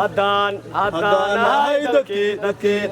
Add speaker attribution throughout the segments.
Speaker 1: هدان هيدكي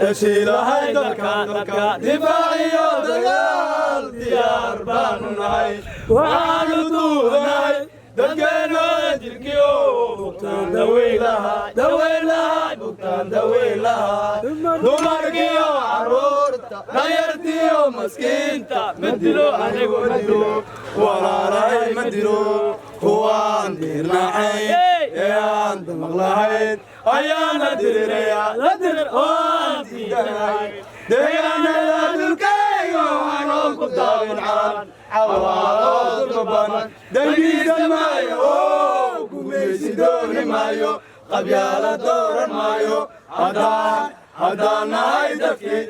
Speaker 1: نشيل هيدكا دفاعي ديال ديار بانوناي وعالدوناي دكينا جلكيو بوكتان دويلها بوكتان دويلها دمركيو عرورتا غيرتيو مسكينتا مدلو أنيقو مدلو وراراي مدلو هوان ديرنا عين يا أنت مغلاهين أيانا ديريا لا دير وان ديرناي ديانا دلكيو عنوك داوين عران عوارض الربان دنجي دمايو قميسي دوني مايو قبيالة دورا مايو هدان هيدكي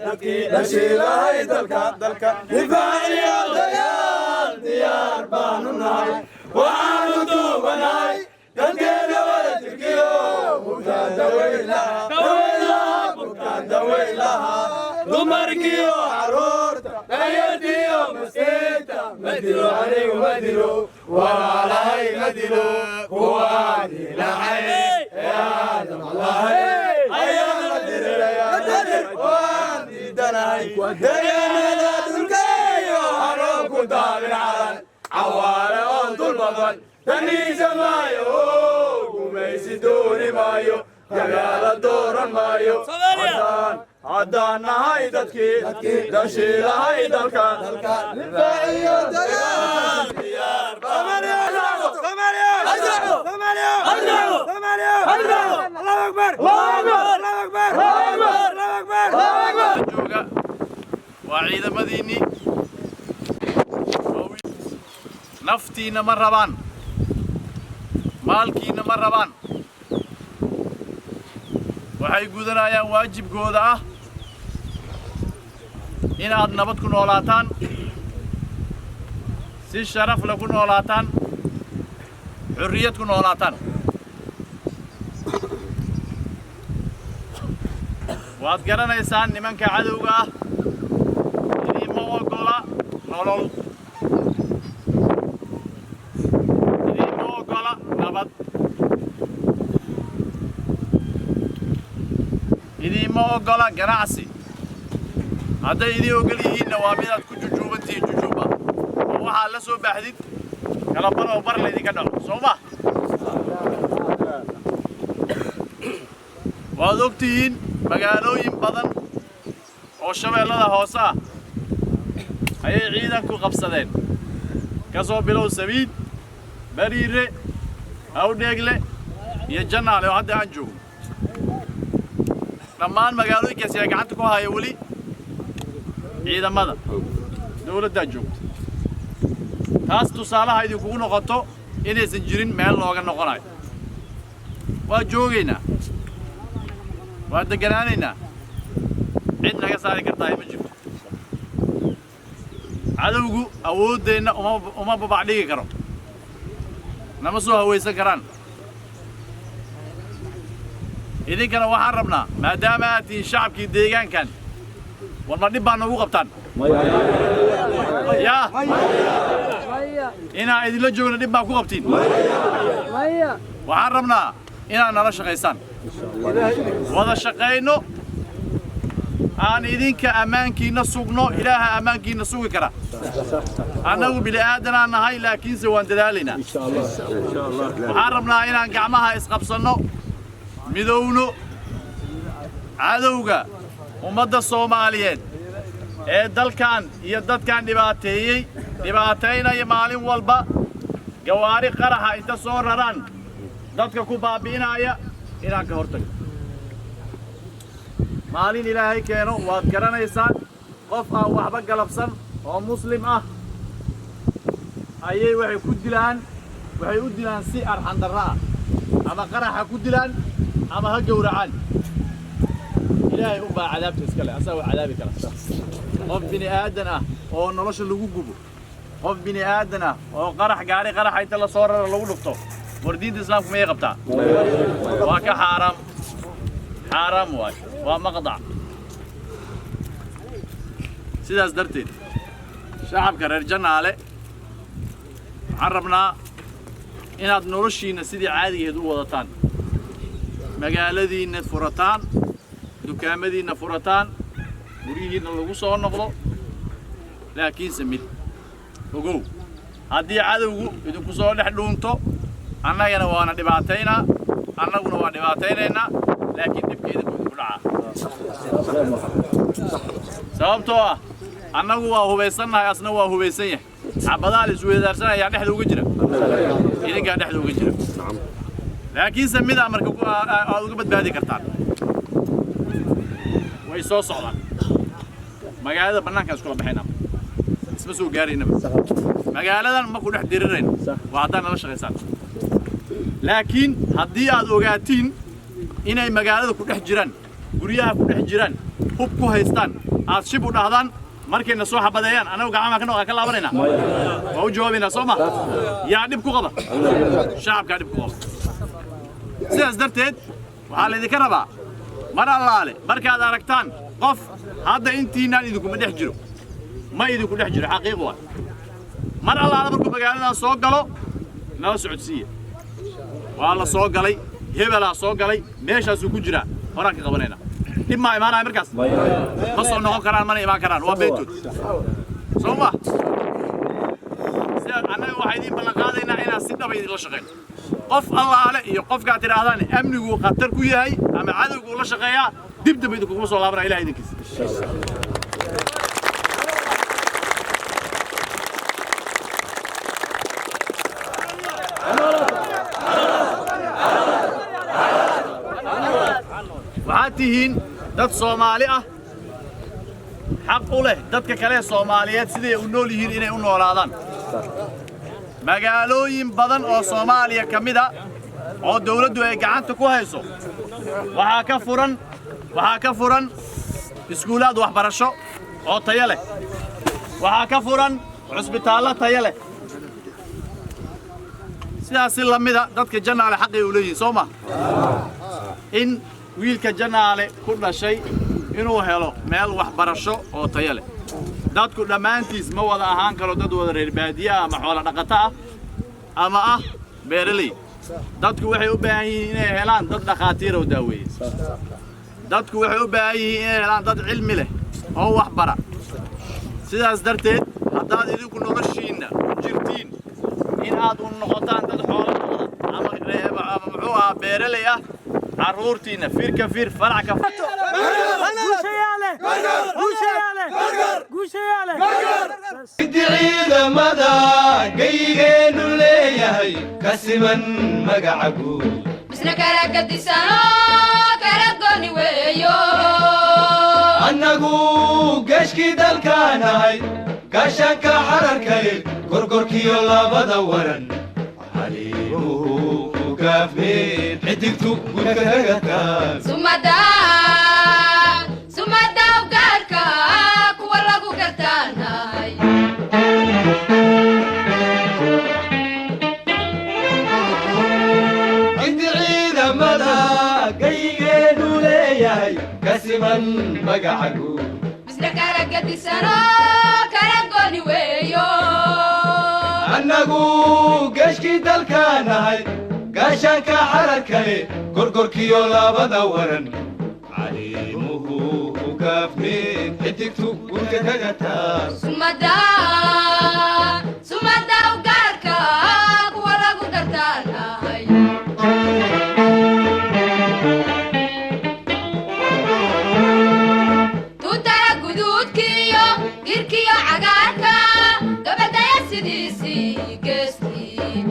Speaker 1: نشيل هيدكا دفاعي ديار بانوناي وعالدو بناي دنجينا ولا تركيو بوكتان دويلها دمركيو عرورتا غيرتيو مسكينتا مدلو عليو مدلو وعلي مدلو وادي لحي يا دم الله أيام الدريا وادي دناي ديانا دلكيو عروكو دابن علن عوالي أنت البطل تني سمايو قميسي دوني مايو قبيالة دورا مايو هدان هيدكي نشيل هيدكا دفاعي ديار ثمانية الله أكبر
Speaker 2: جوجا وعيد مديني نفتي نمربان مالكي نمربان waxay gudanayaan waajibkooda ah inaad nabad ku noolaataan si sharaf leh ku noolaataan xurriyad ku noolaataan waad garanaysaan nimanka cadowga ah idinma ogola nolol idinma ogola nabad idinma ogola ganacsi hadday idin ogol yihiinna waa midaad ku jujuubantihiin jujuuba oo waxaad la soo baaxdid kala bar oo bar laydinka dhaco soo ma waad ogtihiin magaalooyin badan oo shabeellada hoose ah ayay ciidanku qabsadeen ka soo bilow sabiid bariire awdheegle iyo jannaale oo hadda aan joogo dhammaan magaalooyinkaasi ay gacanta ku haya weli ciidamada dawladdaa joogta taas tusaalaha idinkugu noqoto inaysan jirin meel looga noqonayo waa joogaynaa waa deganaanaynaa cid naga saari kartaa ma jirto cadowgu awooddeenna uma babac dhigi karo nama soo hawaysan karaan idinkana waxaan rabnaa maadaama aad tihiin shacabkii deegaankan warma dhib baa noogu qabtaan yaa inaan idinla joogna dhib baa ku qabtiin waxaan rabnaa inaad nala shaqaysaan wada shaqayno aan idinka ammaankiinna sugno ilaaha ammaankiinna sugi kara annagu bili'aadanaan nahay laakiinse waan dadaalaynaa waxaan rabnaa inaan gacmaha isqabsanno midowno cadowga ummadda Soomaaliyeed ee dalkan iyo dadkan dhibaataynaya maalin walba gawaari qaraxa inta soo raraan dadka ku baabi'inaya inaan ka hortagno maalin ilaahay keeno waad garanaysaan qof aan waxba galabsan oo muslim ah ayay waxay u dilaan si arxan darro ah ama qaraxa ku dilaan ama ha gowracaan ilaahay u baa cadaabta iska leh asaga cadaabi kala qof bini aadan ah oo nolosha lagu gubo qof bini aadan ah oo gaari qarax inta la soo raro lagu dhufto war diinta islaamku ma qabtaa waa ka xaaraam waay waa maqdac sidaas darteed shacabka reer jannaale waxaan rabnaa inaad noloshiina sidii caadigeed u wadataan magaaladiina furataan dukaamadiina furataan guryihiina lagu soo noqdo laakiin samid ogow haddii cadowgu idinku soo dhex dhuunto annagana waana dhibaataynaa annaguna waa dhibaataynaynaa laakiin dhibkeeda ku dhacaa sababtoo ah annagu waa hubaysannahay asna waa hubaysan yahay xabadaha la isweydaarsanaya dhexda uga jira idinkaa dhexda uga jira laakiin samida marka aad uga badbaadi kartaan way soo socdaan magaalada bannaanka iskula baxaynaa isma soo gaaraynaba magaaladan ma ku dhex dirirayno waa haddaan nala shaqaysaan laakiin haddii aad ogaatiin inay magaalada ku dhex jiraan guryaha ku dhex jiraan hub ku haystaan aad shib u dhahdaan markayna soo xabadeeyaan anagu gacmaha ka laabanaynaa waa u jawaabaynaa soo ma yaa dhib ku qaba shacabkaa dhib ku qaba sidaas darteed waxaa laydinka rabaa mar allaale markaad aragtaan qof hadda intiinaan idinkuma dhex jiro ma idinku dhex jiro xaqiiq waa mar allaale markuu magaaladan soo galo nala socodsiiya waa la soo galay hebelaa soo galay meeshaasuu ku jiraa horaan ka qabanaynaa dhib maa imaanaya markaas ma soo noqon karaan mana imaan karaan waa beetood soo ma sidaas annaga waxaa idiin ballan qaadaynaa inaan si dhaba idinla shaqayno qof allaale iyo qofkaad tidhaahdaan amnigu khatar ku yahay ama cadowgu la shaqeeyaa dib dambe idinkuguma soo laabanaa ilaha idinkiisa waxaad tihiin dad Soomaali ah xaq u leh dadka kale Soomaaliyeed siday u nool yihiin inay u noolaadaan magaalooyin badan oo Soomaaliya kamid ah oo dawladdu ay gacanta ku hayso waxaa ka furan iskuulaad waxbarasho oo tayo leh waxaa ka furan cusbitaallo tayo leh sidaas la mid ah dadka jannaale xaq ay u leeyihiin Soomaa in wiilka jannaale ku dhashay inuu helo meel waxbarasho oo tayo leh dadku dhammaantiis ma wada ahaan karo dad wada reer baadiye ama xoolo dhaqato ah ama ah beeraley dadku waxay u baahan yihiin inay helaan dad dhaqaatiir oo daaweeya dadku waxay u baahan yihiin inay helaan dad cilmi leh oo wax bara sidaas darteed haddaad idinku noloshiinna jirtiin in aad u noqotaan dad xoolo ama muxuu ahaa beeraley ah عرورتينا فير كفير فرع كفير
Speaker 1: عيد مدى جيجين وليهي كسمن مقعقو
Speaker 3: مسنا كراك الدسانو كراكوني ويو
Speaker 1: أنقو قشكي دالكاناي قشنك حرركي كوركوركيو لا بدورن عليمو كافين حدكتو وكهجتا
Speaker 3: سمدا وقاركا كولا قرتاناي
Speaker 1: عند عيد مدى جيجين وليهي كسمن مقعقو
Speaker 3: مسنا كراك الدسانو كراكوني ويو
Speaker 1: أنقو قشكي دالكاناي قاشانك حركي كوركوركيو لا بدورن عليمه وكافمين حدكتو وكهجتا
Speaker 3: سمدا وقاركا كولا قرتاناي توتارا قدود كيو غير كيو عقاركا قبل دايا سيديسي قستي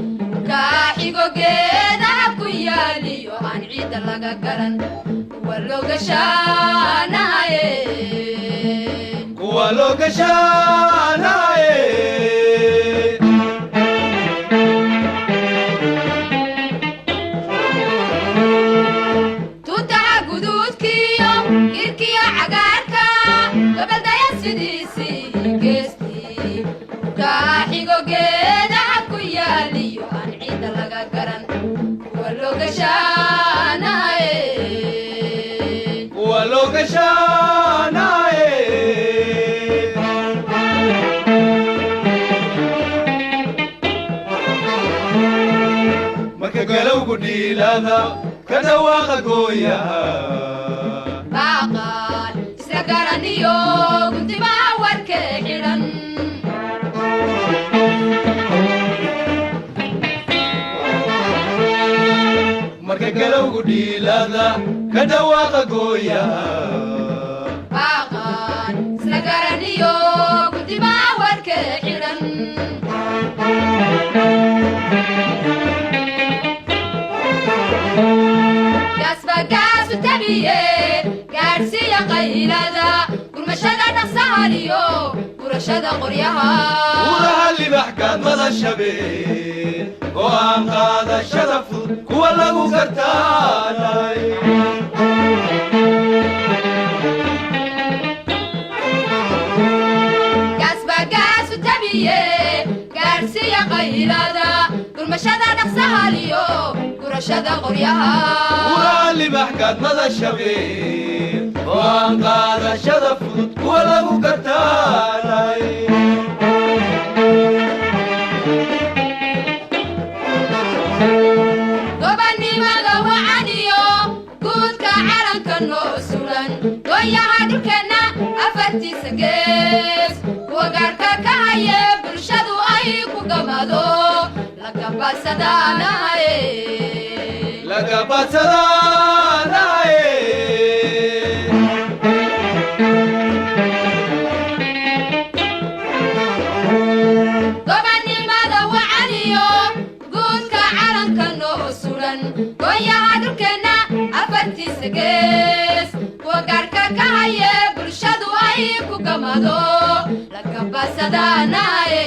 Speaker 3: كاحيقو قيدا كياليو عن عيد اللقا قرن ولو قشاناي
Speaker 1: ولو قشاناي
Speaker 3: توتارا قدود كيو غير كيو عقاركا قبل دايا سيديسي قستي كاحيقو قيدا كياليو عن عيد اللقا قرن ولو قشاناي
Speaker 1: ولو قشاناي مكا قلو قديلانا كدواق قويا
Speaker 3: باقال إسرقرانيو كنت ما وركحرا
Speaker 1: marka galowgu dhiilada ka dhawaaqa gooya
Speaker 3: باقال إسرقرانيو كنت ما وركحرا قاس تبيه قارسية قيلada gurmashada dhaqsaaliyo gurashada qoryaha
Speaker 1: uraha libaxkaad madashabeen go'aan qaadashada fudud kuwa lagu gartaanay
Speaker 3: gaas tabiye gaarsiya qaylada gurmashada dhaqsaaliyo gurashada qoryaha
Speaker 1: uraha libaxkaad madashabeen go'aan qaadashada fudud kuwa lagu gartaanay
Speaker 3: gobannimada wacaniyo guudka calanka noo sugan gooyaha dhulkeenna afartiisa gees kuwa gaarka ka haye bulshadu ay ku gamado laga badsadaanaye gobannimada wacaniyo guudka calanka noo sugan gooyaha dhulkeenna afartiisa gees kuwa gaarka ka haye bulshadu ay ku gamado laga badsadaanaye